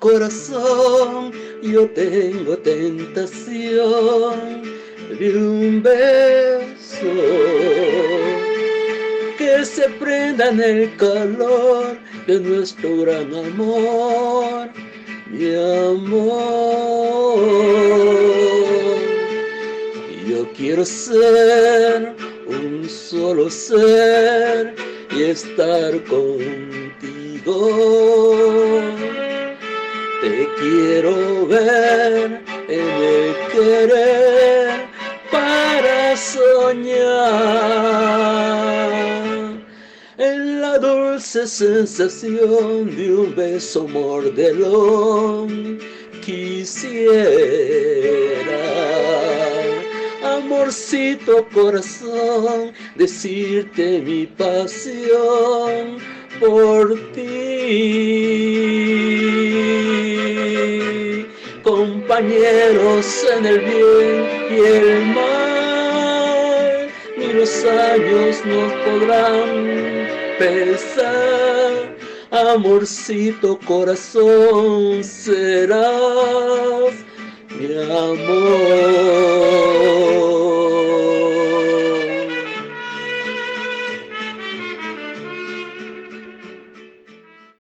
corazón, yo tengo tentación de un beso que se prenda en el calor de nuestro gran amor, mi amor. Yo quiero ser un solo ser y estar contigo. Te quiero ver en el querer para soñar, en la dulce sensación de un beso mordelón. Quisiera, amorcito corazón, decirte mi pasión por ti. Compañeros en el bien y el mal, ni los años nos podrán pesar. Amorcito corazón, serás mi amor.